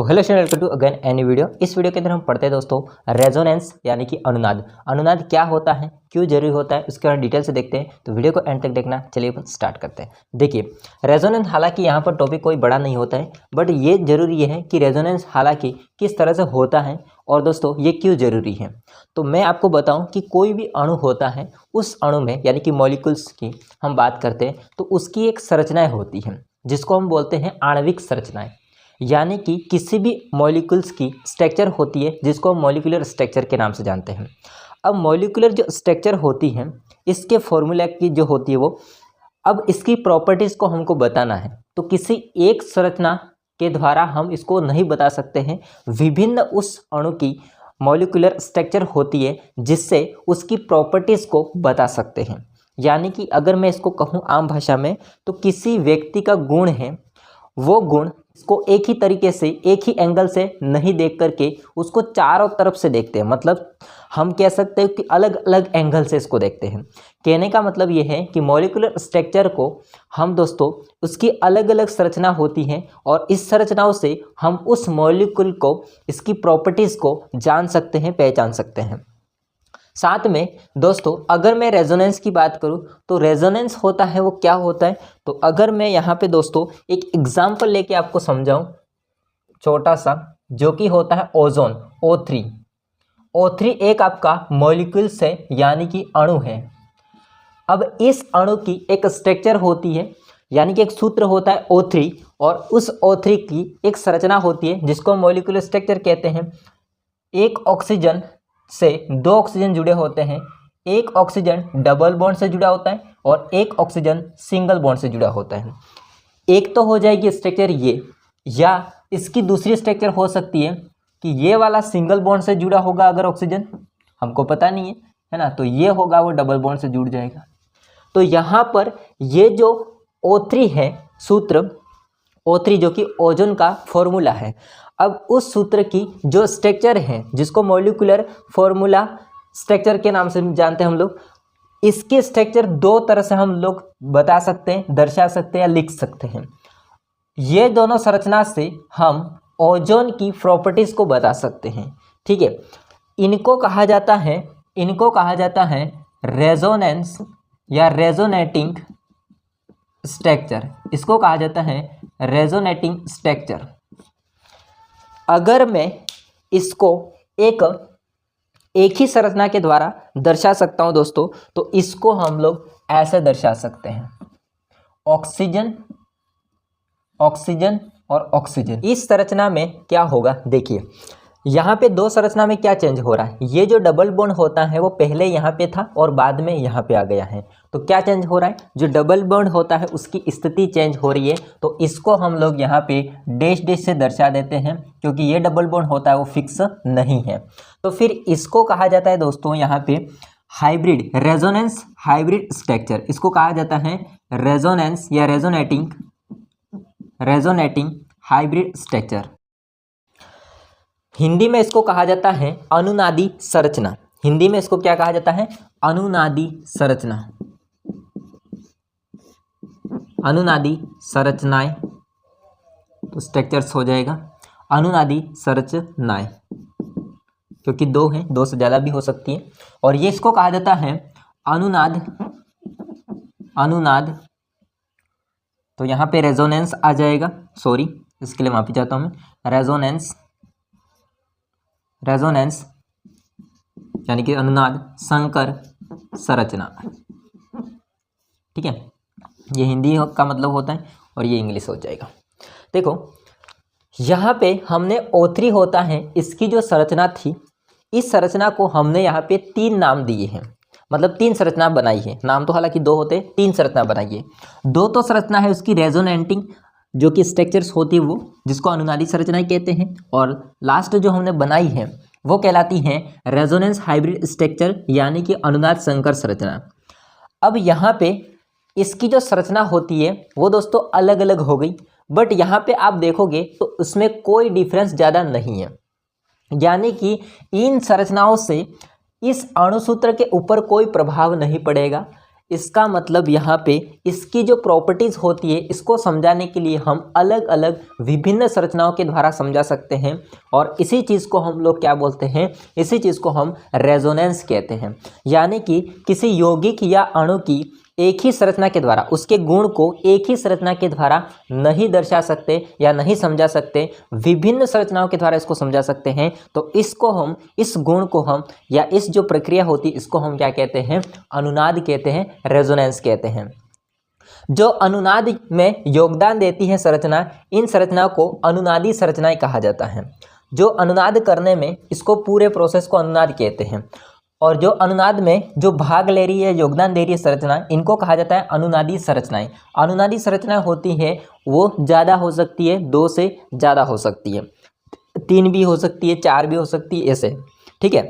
तो hello student, welcome to again any video. इस video के अंदर हम पढ़ते हैं दोस्तों रेजोनेंस यानी कि अनुनाद। अनुनाद क्या होता है, क्यों जरूरी होता है, उसके बारे में डिटेल से देखते हैं। तो वीडियो को एंड तक देखना। चलिए अपन स्टार्ट करते हैं। देखिए रेजोनेंस, हालांकि यहाँ पर टॉपिक कोई बड़ा नहीं होता है, बट ये जरूरी है कि रेजोनेंस हालांकि किस तरह से होता है और दोस्तों ये क्यों जरूरी है। तो मैं आपको बताऊं कि कोई भी अणु होता है, उस अणु में यानी कि मॉलिक्यूल्स की हम बात करते हैं तो उसकी एक संरचनाएं होती हैं जिसको हम बोलते हैं आणविक संरचनाएं। यानी कि किसी भी मॉलिक्यूल्स की स्ट्रक्चर होती है जिसको हम मॉलिक्यूलर स्ट्रक्चर के नाम से जानते हैं। अब मॉलिक्यूलर जो स्ट्रक्चर होती है, इसके फॉर्मूला की जो होती है वो, अब इसकी प्रॉपर्टीज़ को हमको बताना है तो किसी एक संरचना के द्वारा हम इसको नहीं बता सकते हैं। विभिन्न उस अणु की मॉलिक्यूलर स्ट्रक्चर होती है जिससे उसकी प्रॉपर्टीज़ को बता सकते हैं। यानी कि अगर मैं इसको कहूँ आम भाषा में, तो किसी व्यक्ति का गुण है, वो गुण इसको एक ही तरीके से, एक ही एंगल से नहीं देख करके उसको चारों तरफ से देखते हैं। मतलब हम कह सकते हैं कि अलग अलग एंगल से इसको देखते हैं। कहने का मतलब ये है कि मॉलिक्यूलर स्ट्रक्चर को हम दोस्तों, उसकी अलग अलग संरचना होती हैं और इस संरचनाओं से हम उस मॉलिक्यूल को, इसकी प्रॉपर्टीज़ को जान सकते हैं, पहचान सकते हैं। साथ में दोस्तों अगर मैं रेजोनेंस की बात करूं तो रेजोनेंस होता है वो क्या होता है, तो अगर मैं यहाँ पे दोस्तों एक एग्जांपल लेके आपको समझाऊं छोटा सा, जो कि होता है ओजोन O3। O3 एक आपका मॉलिक्यूल्स है यानी कि अणु है। अब इस अणु की एक स्ट्रक्चर होती है यानी कि एक सूत्र होता है O3 और उस O3 की एक संरचना होती है जिसको मॉलिक्यूलर स्ट्रक्चर कहते हैं। एक ऑक्सीजन से दो ऑक्सीजन जुड़े होते हैं, एक ऑक्सीजन डबल बॉन्ड से जुड़ा होता है और एक ऑक्सीजन सिंगल बॉन्ड से जुड़ा होता है। एक तो हो जाएगी स्ट्रक्चर ये, या इसकी दूसरी स्ट्रक्चर हो सकती है कि ये वाला सिंगल बॉन्ड से जुड़ा होगा अगर ऑक्सीजन, हमको पता नहीं है ना, तो ये होगा वो डबल बॉन्ड से जुड़ जाएगा। तो यहाँ पर ये जो O3 है सूत्र, O3 जो कि ओजोन का फॉर्मूला है, अब उस सूत्र की जो स्ट्रक्चर है जिसको मॉलिक्यूलर फॉर्मूला स्ट्रक्चर के नाम से जानते हैं हम लोग, इसके स्ट्रक्चर दो तरह से हम लोग बता सकते हैं, दर्शा सकते हैं या लिख सकते हैं। ये दोनों संरचना से हम ओजोन की प्रॉपर्टीज को बता सकते हैं। ठीक है, इनको कहा जाता है रेजोनेंस या रेजोनेटिंग स्ट्रक्चर। इसको कहा जाता है रेजोनेटिंग स्ट्रक्चर। अगर मैं इसको एक ही संरचना के द्वारा दर्शा सकता हूं दोस्तों, तो इसको हम लोग ऐसे दर्शा सकते हैं, ऑक्सीजन, ऑक्सीजन और ऑक्सीजन। इस संरचना में क्या होगा, देखिए यहाँ पे दो संरचना में क्या चेंज हो रहा है। ये जो डबल बॉन्ड होता है वो पहले यहाँ पे था और बाद में यहाँ पे आ गया है। तो क्या चेंज हो रहा है, जो डबल बॉन्ड होता है उसकी स्थिति चेंज हो रही है। तो इसको हम लोग यहाँ पे डैश डैश से दर्शा देते हैं, क्योंकि ये डबल बॉन्ड होता है वो फिक्स नहीं है। तो फिर इसको कहा जाता है दोस्तों यहाँ पे हाइब्रिड, रेजोनेंस हाइब्रिड स्ट्रक्चर। इसको कहा जाता है रेजोनेंस या रेजोनेटिंग हाइब्रिड स्ट्रक्चर। हिंदी में इसको कहा जाता है अनुनादी संरचना। हिंदी में इसको क्या कहा जाता है, अनुनादी संरचना, अनुनादी संरचनाएं। तो स्ट्रक्चर्स हो जाएगा अनुनादी संरचनाएं, क्योंकि दो हैं, दो से ज़्यादा भी हो सकती है। और ये इसको कहा जाता है अनुनाद। तो यहाँ पे रेजोनेंस आ जाएगा, सॉरी इसके लिए माफी चाहता हूँ मैं, रेजोनेंस यानी कि अनुनाद संकर संरचना। ठीक है, ये हिंदी का मतलब होता है और ये इंग्लिश हो जाएगा। देखो यहाँ पे हमने O3 होता है, इसकी जो संरचना थी, इस संरचना को हमने यहाँ पे 3 नाम दिए हैं। मतलब 3 संरचना बनाई है, नाम तो हालांकि 2 होते, 3 संरचना बनाई है। 2 तो संरचना है उसकी रेजोनेटिंग जो कि स्ट्रक्चर्स होती है वो, जिसको अनुनादी संरचनाएं कहते हैं, और लास्ट जो हमने बनाई है वो कहलाती है रेजोनेंस हाइब्रिड स्ट्रक्चर यानी कि अनुनाद संकर संरचना। अब यहाँ पे इसकी जो संरचना होती है वो दोस्तों अलग अलग हो गई, बट यहाँ पे आप देखोगे तो उसमें कोई डिफरेंस ज़्यादा नहीं है। यानी कि इन संरचनाओं से इस अणुसूत्र के ऊपर कोई प्रभाव नहीं पड़ेगा, इसका मतलब यहाँ पे इसकी जो प्रॉपर्टीज़ होती है इसको समझाने के लिए हम अलग अलग विभिन्न संरचनाओं के द्वारा समझा सकते हैं। और इसी चीज़ को हम लोग क्या बोलते हैं, इसी चीज़ को हम रेजोनेंस कहते हैं। यानी कि किसी यौगिक या अणु की एक ही संरचना के द्वारा, उसके गुण को एक ही संरचना के द्वारा नहीं दर्शा सकते या नहीं समझा सकते, विभिन्न संरचनाओं के द्वारा इसको समझा सकते हैं। तो इसको हम, इस गुण को हम, या इस जो प्रक्रिया होती है इसको हम क्या कहते हैं, अनुनाद कहते हैं, रेजोनेंस कहते हैं। जो अनुनाद में योगदान देती है संरचना, इन संरचनाओं को अनुनादी संरचनाएं कहा जाता है। जो अनुनाद करने में, इसको पूरे प्रोसेस को अनुनाद कहते हैं। और जो अनुनाद में जो भाग ले रही है, योगदान दे रही है संरचना, इनको कहा जाता है अनुनादी संरचनाएं। अनुनादी संरचनाएं होती है वो ज़्यादा हो सकती है, 2 से ज़्यादा हो सकती है, 3 भी हो सकती है, 4 भी हो सकती है, ऐसे, ठीक है।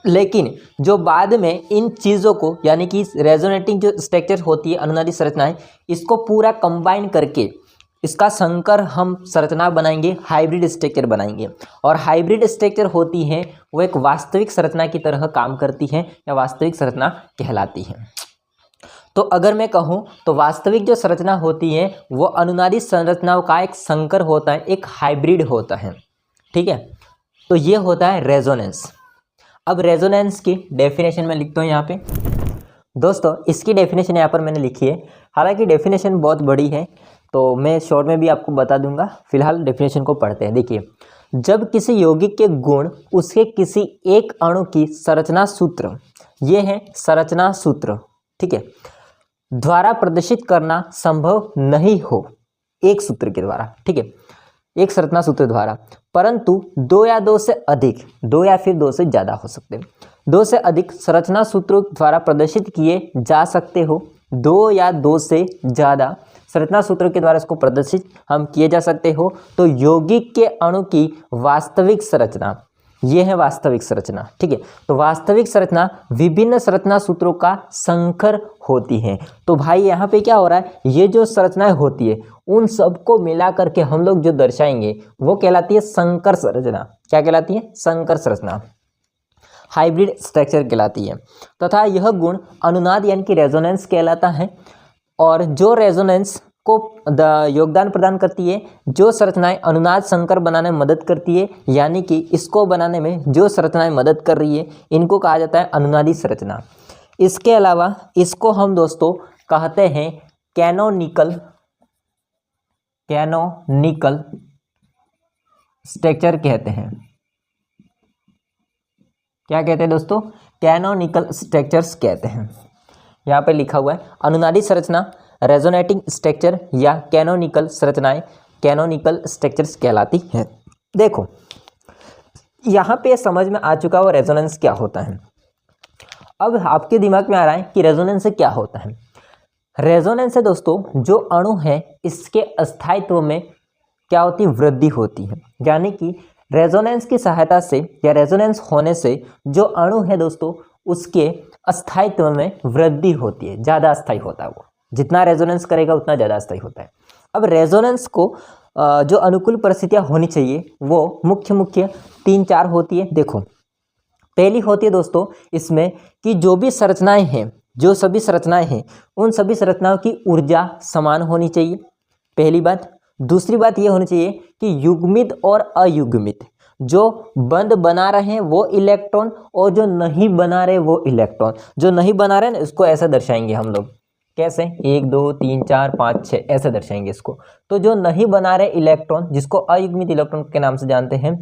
लेकिन जो बाद में इन चीज़ों को, यानी कि रेजोनेटिंग जो स्ट्रक्चर होती है अनुनादी संरचनाएं, इसको पूरा कंबाइन करके इसका संकर हम संरचना बनाएंगे, हाइब्रिड स्ट्रक्चर बनाएंगे। और हाइब्रिड स्ट्रक्चर होती है वो एक वास्तविक संरचना की तरह काम करती है या वास्तविक संरचना कहलाती है। तो अगर मैं कहूँ तो वास्तविक जो संरचना होती है वो अनुनादी संरचनाओं का एक संकर होता है, एक हाइब्रिड होता है, ठीक है। तो ये होता है रेजोनेंस। अब रेजोनेंस की डेफिनेशन मैं लिखता हूँ यहाँ पे। दोस्तों इसकी डेफिनेशन यहाँ पर मैंने लिखी है, हालांकि डेफिनेशन बहुत बड़ी है तो मैं शॉर्ट में भी आपको बता दूंगा। फिलहाल डेफिनेशन को पढ़ते हैं। देखिए, जब किसी यौगिक के गुण उसके किसी एक अणु की संरचना सूत्र, ये है संरचना सूत्र, ठीक है, द्वारा प्रदर्शित करना संभव नहीं हो, एक सूत्र के द्वारा, ठीक है, एक संरचना सूत्र द्वारा, परंतु 2 या 2 से अधिक, 2 या फिर 2 से ज़्यादा हो सकते हैं, 2 से अधिक संरचना सूत्रों द्वारा प्रदर्शित किए जा सकते हो, 2 या 2 से ज़्यादा संरचना सूत्रों के द्वारा इसको प्रदर्शित हम किए जा सकते हो, तो यौगिक के अणु की वास्तविक संरचना, ये है वास्तविक संरचना, ठीक है। तो वास्तविक संरचना विभिन्न संरचना सूत्रों का संकर होती है। तो भाई यहाँ पे क्या हो रहा है, ये जो संरचनाएं होती है उन सबको मिला करके हम लोग जो दर्शाएंगे वो कहलाती है संकर संरचना। क्या कहलाती है, संकर संरचना, हाइब्रिड स्ट्रक्चर कहलाती है। तथा यह गुण अनुनाद यानी कि रेजोनेंस कहलाता है। और जो रेजोनेंस को योगदान प्रदान करती है, जो संरचनाएं अनुनाद संकर बनाने में मदद करती है, यानी कि इसको बनाने में जो संरचनाएं मदद कर रही है, इनको कहा जाता है अनुनादी संरचना। इसके अलावा इसको हम दोस्तों कहते हैं कैनोनिकल स्ट्रक्चर कहते हैं। क्या कहते हैं दोस्तों, कैनोनिकल स्ट्रक्चर्स कहते हैं। यहाँ पे लिखा हुआ है अनुनादी संरचना, रेजोनेटिंग स्ट्रक्चर या कैनोनिकल संरचनाएं कैनोनिकल स्ट्रक्चर्स कहलाती हैं। देखो यहाँ पे समझ में आ चुका हो रेजोनेंस क्या होता है। अब आपके दिमाग में आ रहा है कि रेजोनेंस से क्या होता है। रेजोनेंस से दोस्तों जो अणु है इसके अस्थायित्व में क्या होती है, वृद्धि होती है। यानी कि रेजोनेंस की सहायता से या रेजोनेंस होने से जो अणु है दोस्तों उसके अस्थायित्व में वृद्धि होती है, ज़्यादा अस्थायी होता है। वो जितना रेजोनेंस करेगा उतना ज़्यादा अस्थायी होता है। अब रेजोनेंस को जो अनुकूल परिस्थितियाँ होनी चाहिए वो मुख्य 3-4 होती है। देखो, पहली होती है दोस्तों इसमें कि जो भी संरचनाएं हैं, जो सभी संरचनाएं हैं, उन सभी संरचनाओं की ऊर्जा समान होनी चाहिए, पहली बात। दूसरी बात ये होनी चाहिए कि युग्मित और अयुग्मित, जो बंद बना रहे हैं वो इलेक्ट्रॉन और जो नहीं बना रहे वो इलेक्ट्रॉन। जो नहीं बना रहे ना इसको ऐसे दर्शाएंगे हम लोग, कैसे, 1 2 3 4 5 6 ऐसे दर्शाएंगे इसको। तो जो नहीं बना रहे इलेक्ट्रॉन, जिसको अयुग्मित इलेक्ट्रॉन के नाम से जानते हैं,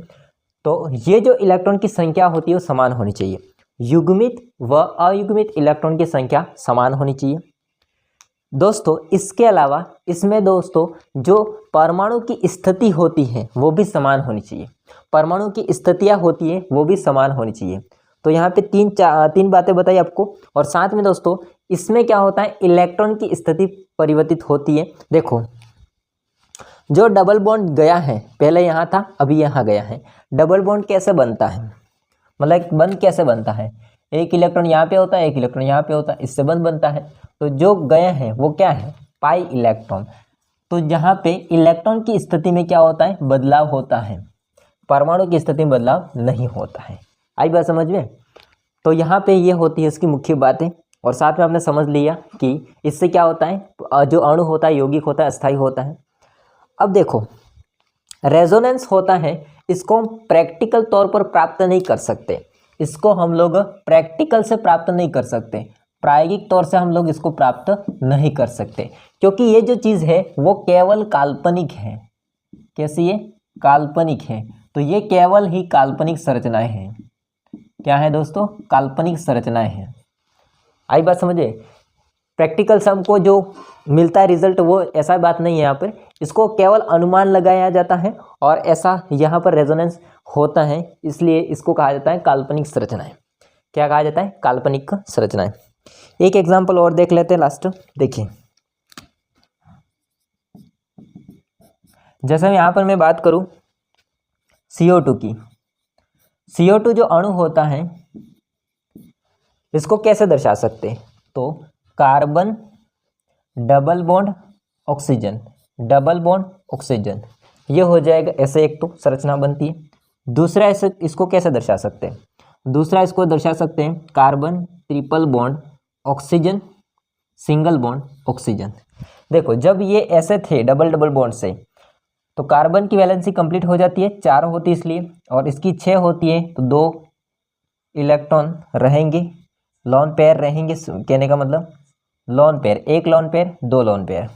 तो ये जो इलेक्ट्रॉन की संख्या होती है वो समान होनी चाहिए। युग्मित व अयुग्मित इलेक्ट्रॉन की संख्या समान होनी चाहिए दोस्तों। इसके अलावा इसमें दोस्तों जो परमाणु की स्थिति होती है वो भी समान होनी चाहिए, परमाणु की स्थितियाँ होती हैं वो भी समान होनी चाहिए। तो यहाँ पे 3 बातें बताई आपको। और साथ में दोस्तों इसमें क्या होता है, इलेक्ट्रॉन की स्थिति परिवर्तित होती है। देखो, जो डबल बॉन्ड गया है, पहले यहाँ था अभी यहाँ गया है, डबल बॉन्ड कैसे बनता है, मतलब बंद कैसे बनता है, एक इलेक्ट्रॉन यहाँ पे होता है, एक इलेक्ट्रॉन यहाँ पे होता है, इससे बंद बनता है। तो जो गए हैं वो क्या है, पाई इलेक्ट्रॉन। तो यहाँ पे इलेक्ट्रॉन की स्थिति में क्या होता है, बदलाव होता है, परमाणु की स्थिति में बदलाव नहीं होता है। आई बात समझ में। तो यहाँ पे ये होती है इसकी मुख्य बातें। और साथ में आपने समझ लिया कि इससे क्या होता है, जो अणु होता है यौगिक होता है, अस्थायी होता है। अब देखो रेजोनेंस होता है, इसको हम प्रैक्टिकल तौर पर प्राप्त नहीं कर सकते, इसको हम लोग प्रैक्टिकल से प्राप्त नहीं कर सकते, प्रायोगिक तौर से हम लोग इसको प्राप्त नहीं कर सकते, क्योंकि ये जो चीज़ है वो केवल काल्पनिक है। कैसी है? काल्पनिक है। तो ये केवल ही काल्पनिक संरचनाएं हैं। क्या है दोस्तों? काल्पनिक संरचनाएं हैं। आई बात समझे? प्रैक्टिकल से हमको जो मिलता है रिजल्ट वो ऐसा बात नहीं है यहाँ पर, इसको केवल अनुमान लगाया जाता है और ऐसा यहाँ पर रेजोनेंस होता है, इसलिए इसको कहा जाता है काल्पनिक संरचनाएं। क्या कहा जाता है? काल्पनिक संरचनाएं। एक एग्जांपल और देख लेते हैं लास्ट। देखिए जैसे यहाँ पर मैं बात करूँ CO2 की, CO2 जो अणु होता है इसको कैसे दर्शा सकते हैं? तो carbon double bond oxygen, double bond oxygen, ये हो जाएगा ऐसे, एक तो संरचना बनती है। दूसरा ऐसे इसको कैसे दर्शा सकते हैं? दूसरा इसको दर्शा सकते हैं carbon triple bond oxygen single bond oxygen. देखो जब ये ऐसे थे डबल डबल बॉन्ड से, तो कार्बन की वैलेंसी कंप्लीट हो जाती है, 4 होती है इसलिए, और इसकी 6 होती है, तो 2 इलेक्ट्रॉन रहेंगे, लॉन पेयर रहेंगे, कहने का मतलब लॉन पेयर, एक लॉन पेयर, 2 लॉन पेयर,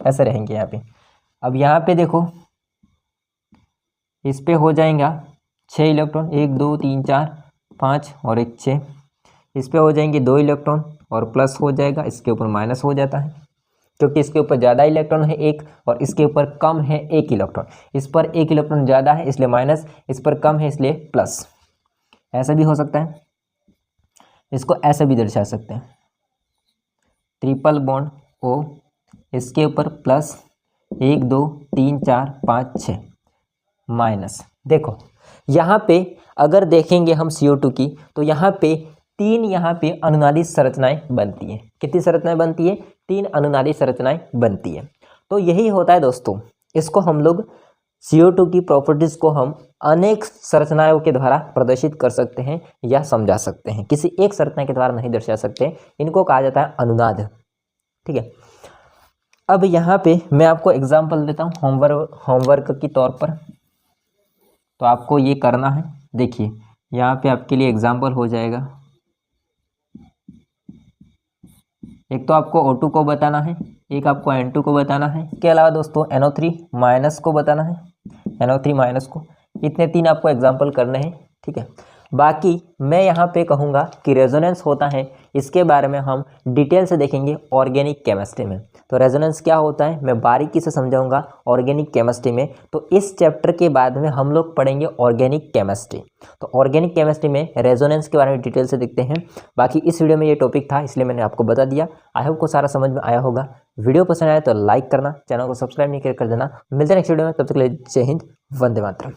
ऐसे रहेंगे यहाँ पे। अब यहाँ पे देखो इस पे हो जाएगा 6 इलेक्ट्रॉन, 1 2 3 4 5 और 1 6, इस पे हो जाएंगे 2 इलेक्ट्रॉन और प्लस हो जाएगा, इसके ऊपर माइनस हो जाता है क्योंकि इसके ऊपर ज़्यादा इलेक्ट्रॉन है 1 और इसके ऊपर कम है 1 इलेक्ट्रॉन। इस पर 1 इलेक्ट्रॉन ज़्यादा है इसलिए माइनस, इस पर कम है इसलिए प्लस। ऐसा भी हो सकता है, इसको ऐसे भी दर्शा सकते हैं, ट्रिपल बॉन्ड O, इसके ऊपर प्लस 1 2 3 4 5 6 माइनस। देखो यहाँ पे अगर देखेंगे हम CO2 की, तो यहाँ पे 3 यहाँ पे अनुनादी संरचनाएं बनती हैं। कितनी संरचनाएं बनती है? 3 अनुनादी संरचनाएं बनती है। तो यही होता है दोस्तों, इसको हम लोग CO2 की प्रॉपर्टीज़ को हम अनेक संरचनाओं के द्वारा प्रदर्शित कर सकते हैं या समझा सकते हैं, किसी एक संरचना के द्वारा नहीं दर्शा सकते। इनको कहा जाता है अनुनाद। ठीक है, अब यहाँ पे मैं आपको एग्जाम्पल देता हूँ होमवर्क की तौर पर, तो आपको ये करना है। देखिए यहाँ पे आपके लिए एग्जाम्पल हो जाएगा, एक तो आपको O2 को बताना है, एक आपको N2 को बताना है, इसके अलावा दोस्तों NO3 माइनस को बताना है, NO3 माइनस को। इतने 3 आपको एग्जाम्पल करने हैं। ठीक है, बाकी मैं यहाँ पे कहूँगा कि रेजोनेंस होता है, इसके बारे में हम डिटेल से देखेंगे ऑर्गेनिक केमिस्ट्री में। तो रेजोनेंस क्या होता है मैं बारीकी से समझाऊंगा ऑर्गेनिक केमिस्ट्री में। तो इस चैप्टर के बाद में हम लोग पढ़ेंगे ऑर्गेनिक केमिस्ट्री। तो ऑर्गेनिक केमिस्ट्री में रेजोनेंस के बारे में डिटेल से देखते हैं। बाकी इस वीडियो में ये टॉपिक था इसलिए मैंने आपको बता दिया। आई होप को सारा समझ में आया होगा। वीडियो पसंद आया तो लाइक करना, चैनल को सब्सक्राइब नहीं कर देना। मिलते हैं नेक्स्ट वीडियो में, तब तक के लिए जय हिंद, वंदे मातरम।